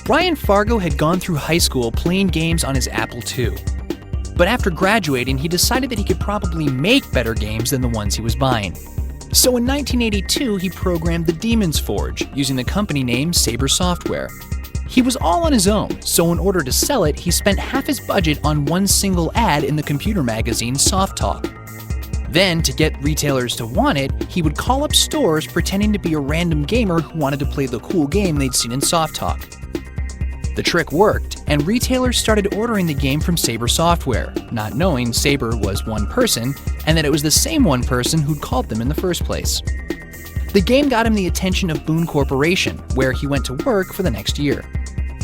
Brian Fargo had gone through high school playing games on his Apple II. But after graduating, he decided that he could probably make better games than the ones he was buying. So in 1982, he programmed The Demon's Forge using the company name Saber Software. He was all on his own, so in order to sell it, he spent half his budget on one single ad in the computer magazine Soft Talk. Then, to get retailers to want it, he would call up stores pretending to be a random gamer who wanted to play the cool game they'd seen in Soft Talk. The trick worked, and retailers started ordering the game from Saber Software, not knowing Saber was one person, and that it was the same one person who'd called them in the first place. The game got him the attention of Boone Corporation, where he went to work for the next year.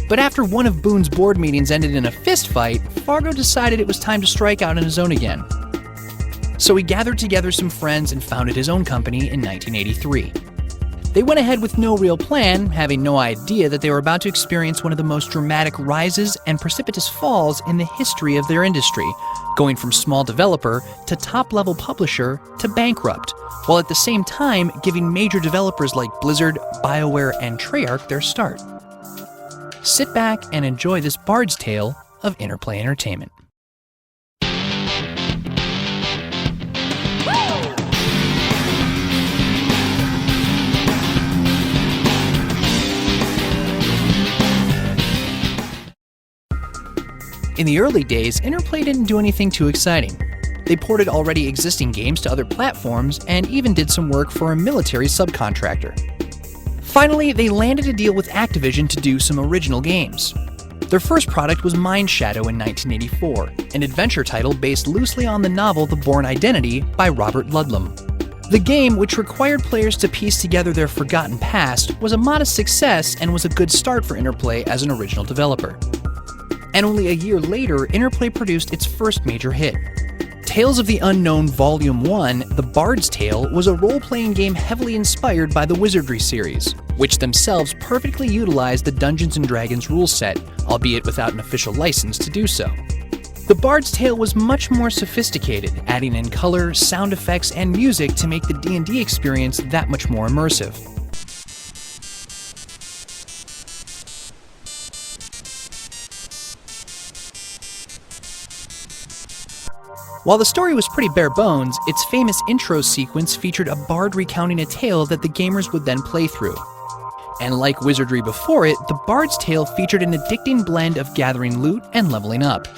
But after one of Boone's board meetings ended in a fistfight, Fargo decided it was time to strike out on his own again. So he gathered together some friends and founded his own company in 1983. They went ahead with no real plan, having no idea that they were about to experience one of the most dramatic rises and precipitous falls in the history of their industry, going from small developer to top-level publisher to bankrupt, while at the same time giving major developers like Blizzard, BioWare, and Treyarch their start. Sit back and enjoy this bard's tale of Interplay Entertainment. In the early days, Interplay didn't do anything too exciting. They ported already existing games to other platforms and even did some work for a military subcontractor. Finally, they landed a deal with Activision to do some original games. Their first product was Mind Shadow in 1984, an adventure title based loosely on the novel The Bourne Identity by Robert Ludlum. The game, which required players to piece together their forgotten past, was a modest success and was a good start for Interplay as an original developer. And only a year later, Interplay produced its first major hit. Tales of the Unknown Volume 1, The Bard's Tale, was a role-playing game heavily inspired by the Wizardry series, which themselves perfectly utilized the Dungeons & Dragons rule set, albeit without an official license to do so. The Bard's Tale was much more sophisticated, adding in color, sound effects, and music to make the D&D experience that much more immersive. While the story was pretty bare bones, its famous intro sequence featured a bard recounting a tale that the gamers would then play through. And like Wizardry before it, the Bard's Tale featured an addicting blend of gathering loot and leveling up.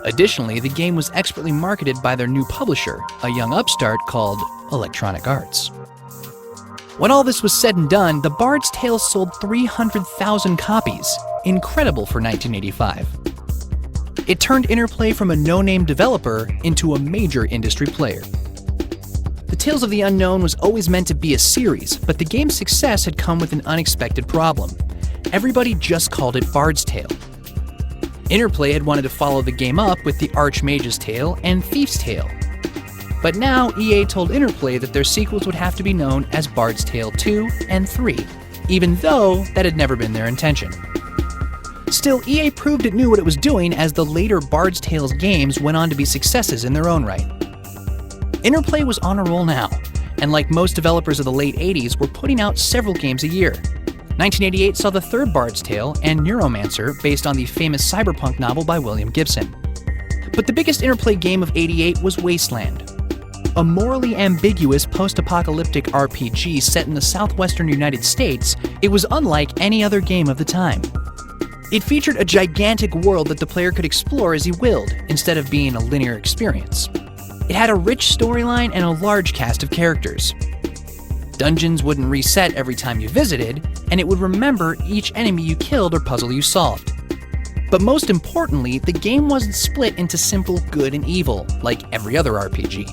Additionally, the game was expertly marketed by their new publisher, a young upstart called Electronic Arts. When all this was said and done, the Bard's Tale sold 300,000 copies, incredible for 1985. It turned Interplay from a no-name developer into a major industry player. The Tales of the Unknown was always meant to be a series, but the game's success had come with an unexpected problem. Everybody just called it Bard's Tale. Interplay had wanted to follow the game up with the Archmage's Tale and Thief's Tale. But now EA told Interplay that their sequels would have to be known as Bard's Tale 2 and 3, even though that had never been their intention. Still, EA proved it knew what it was doing as the later Bard's Tales games went on to be successes in their own right. Interplay was on a roll now, and like most developers of the late 80s, were putting out several games a year. 1988 saw the third Bard's Tale and Neuromancer, based on the famous cyberpunk novel by William Gibson. But the biggest Interplay game of '88 was Wasteland, a morally ambiguous post-apocalyptic RPG set in the southwestern United States. It was unlike any other game of the time. It featured a gigantic world that the player could explore as he willed, instead of being a linear experience. It had a rich storyline and a large cast of characters. Dungeons wouldn't reset every time you visited, and it would remember each enemy you killed or puzzle you solved. But most importantly, the game wasn't split into simple good and evil, like every other RPG.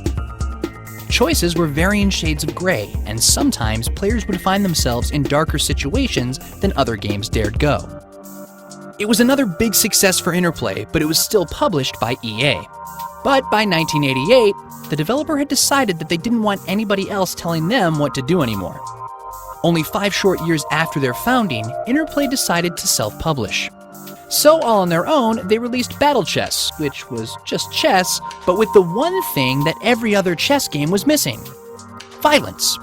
Choices were varying shades of gray, and sometimes players would find themselves in darker situations than other games dared go. It was another big success for Interplay, but it was still published by EA. But by 1988, the developer had decided that they didn't want anybody else telling them what to do anymore. Only 5 short years after their founding, Interplay decided to self-publish. So all on their own, they released Battle Chess, which was just chess, but with the one thing that every other chess game was missing: violence.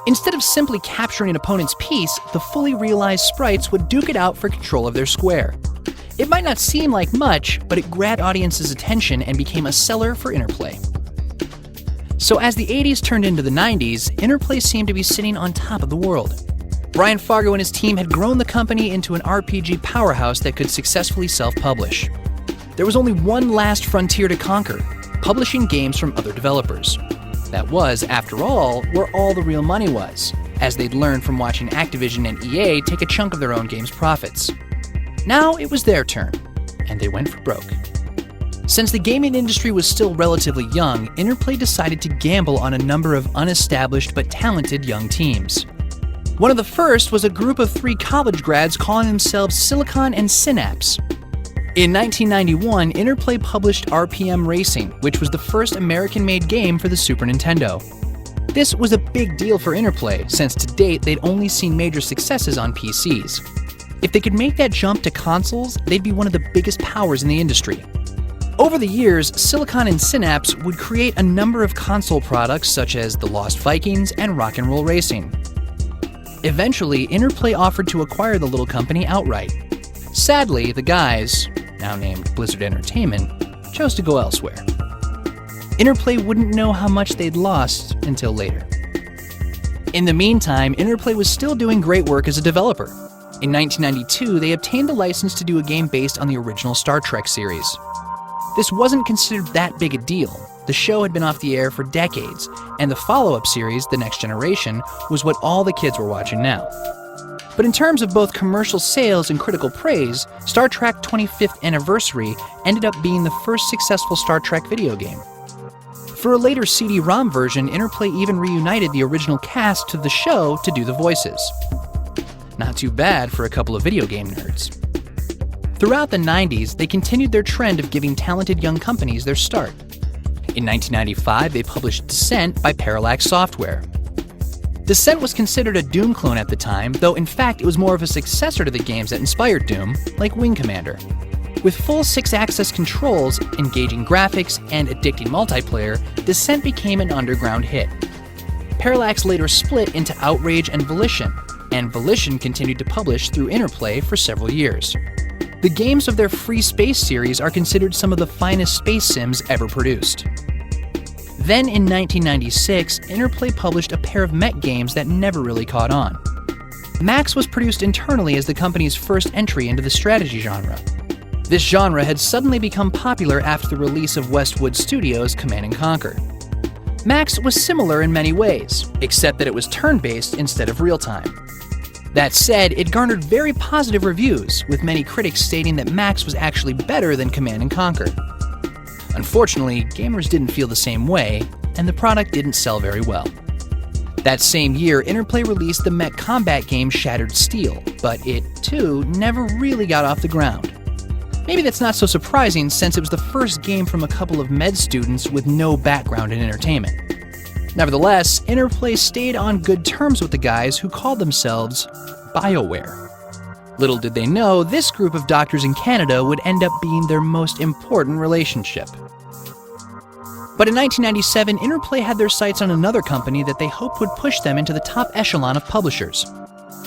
Instead of simply capturing an opponent's piece, the fully realized sprites would duke it out for control of their square. It might not seem like much, but it grabbed audiences' attention and became a seller for Interplay. So as the 80s turned into the 90s, Interplay seemed to be sitting on top of the world. Brian Fargo and his team had grown the company into an RPG powerhouse that could successfully self-publish. There was only one last frontier to conquer: publishing games from other developers. That was, after all, where all the real money was, as they'd learned from watching Activision and EA take a chunk of their own games' profits. Now it was their turn, and they went for broke. Since the gaming industry was still relatively young, Interplay decided to gamble on a number of unestablished but talented young teams. One of the first was a group of 3 college grads calling themselves Silicon and Synapse. In 1991, Interplay published RPM Racing, which was the first American-made game for the Super Nintendo. This was a big deal for Interplay, since to date they'd only seen major successes on PCs. If they could make that jump to consoles, they'd be one of the biggest powers in the industry. Over the years, Silicon and Synapse would create a number of console products such as The Lost Vikings and Rock 'n' Roll Racing. Eventually, Interplay offered to acquire the little company outright. Sadly, the guys, now named Blizzard Entertainment, chose to go elsewhere. Interplay wouldn't know how much they'd lost until later. In the meantime, Interplay was still doing great work as a developer. In 1992, they obtained the license to do a game based on the original Star Trek series. This wasn't considered that big a deal. The show had been off the air for decades, and the follow-up series, The Next Generation, was what all the kids were watching now. But in terms of both commercial sales and critical praise, Star Trek 25th Anniversary ended up being the first successful Star Trek video game. For a later CD-ROM version, Interplay even reunited the original cast to the show to do the voices. Not too bad for a couple of video game nerds. Throughout the 90s, they continued their trend of giving talented young companies their start. In 1995, they published Descent by Parallax Software. Descent was considered a Doom clone at the time, though in fact it was more of a successor to the games that inspired Doom, like Wing Commander. With full 6-axis controls, engaging graphics, and addicting multiplayer, Descent became an underground hit. Parallax later split into Outrage and Volition continued to publish through Interplay for several years. The games of their Free Space series are considered some of the finest space sims ever produced. Then in 1996, Interplay published a pair of mech games that never really caught on. Max was produced internally as the company's first entry into the strategy genre. This genre had suddenly become popular after the release of Westwood Studios' Command & Conquer. Max was similar in many ways, except that it was turn-based instead of real-time. That said, it garnered very positive reviews, with many critics stating that Max was actually better than Command & Conquer. Unfortunately, gamers didn't feel the same way, and the product didn't sell very well. That same year, Interplay released the mech combat game Shattered Steel, but it, too, never really got off the ground. Maybe that's not so surprising, since it was the first game from a couple of med students with no background in entertainment. Nevertheless, Interplay stayed on good terms with the guys who called themselves BioWare. Little did they know, this group of doctors in Canada would end up being their most important relationship. But in 1997, Interplay had their sights on another company that they hoped would push them into the top echelon of publishers.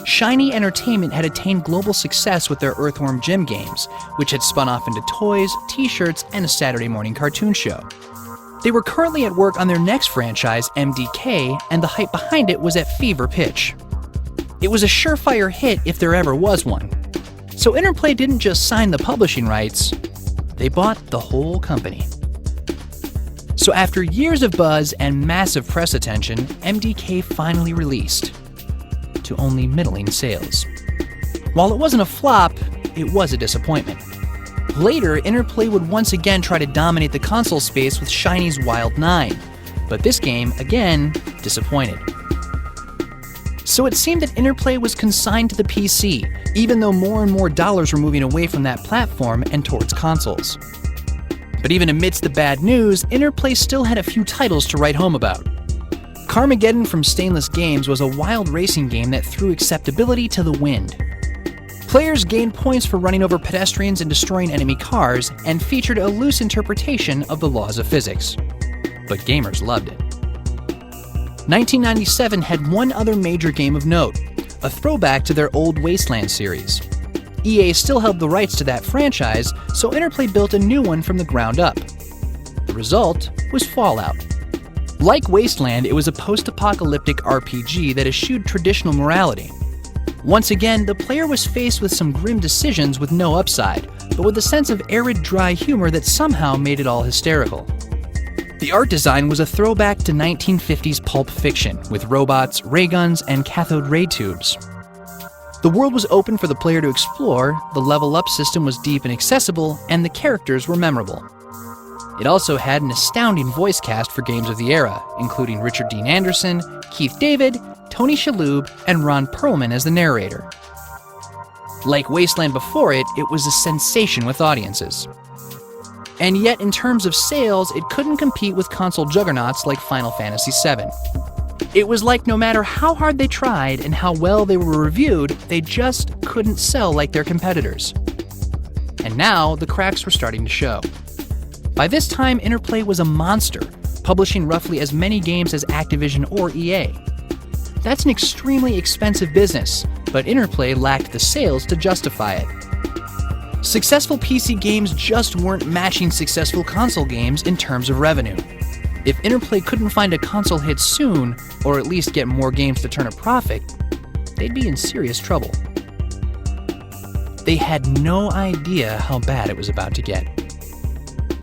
Shiny Entertainment had attained global success with their Earthworm Jim games, which had spun off into toys, t-shirts, and a Saturday morning cartoon show. They were currently at work on their next franchise, MDK, and the hype behind it was at fever pitch. It was a surefire hit if there ever was one. So Interplay didn't just sign the publishing rights, they bought the whole company. So after years of buzz and massive press attention, MDK finally released, to only middling sales. While it wasn't a flop, it was a disappointment. Later, Interplay would once again try to dominate the console space with Shiny's Wild 9, but this game, again, disappointed. So it seemed that Interplay was consigned to the PC, even though more and more dollars were moving away from that platform and towards consoles. But even amidst the bad news, Interplay still had a few titles to write home about. Carmageddon from Stainless Games was a wild racing game that threw acceptability to the wind. Players gained points for running over pedestrians and destroying enemy cars, and featured a loose interpretation of the laws of physics. But gamers loved it. 1997 had one other major game of note, a throwback to their old Wasteland series. EA still held the rights to that franchise, so Interplay built a new one from the ground up. The result was Fallout. Like Wasteland, it was a post-apocalyptic RPG that eschewed traditional morality. Once again, the player was faced with some grim decisions with no upside, but with a sense of arid, dry humor that somehow made it all hysterical. The art design was a throwback to 1950s pulp fiction, with robots, ray guns, and cathode ray tubes. The world was open for the player to explore, the level-up system was deep and accessible, and the characters were memorable. It also had an astounding voice cast for games of the era, including Richard Dean Anderson, Keith David, Tony Shalhoub, and Ron Perlman as the narrator. Like Wasteland before it, it was a sensation with audiences. And yet, in terms of sales, it couldn't compete with console juggernauts like Final Fantasy VII. It was like no matter how hard they tried and how well they were reviewed, they just couldn't sell like their competitors. And now, the cracks were starting to show. By this time, Interplay was a monster, publishing roughly as many games as Activision or EA. That's an extremely expensive business, but Interplay lacked the sales to justify it. Successful PC games just weren't matching successful console games in terms of revenue. If Interplay couldn't find a console hit soon, or at least get more games to turn a profit, they'd be in serious trouble. They had no idea how bad it was about to get.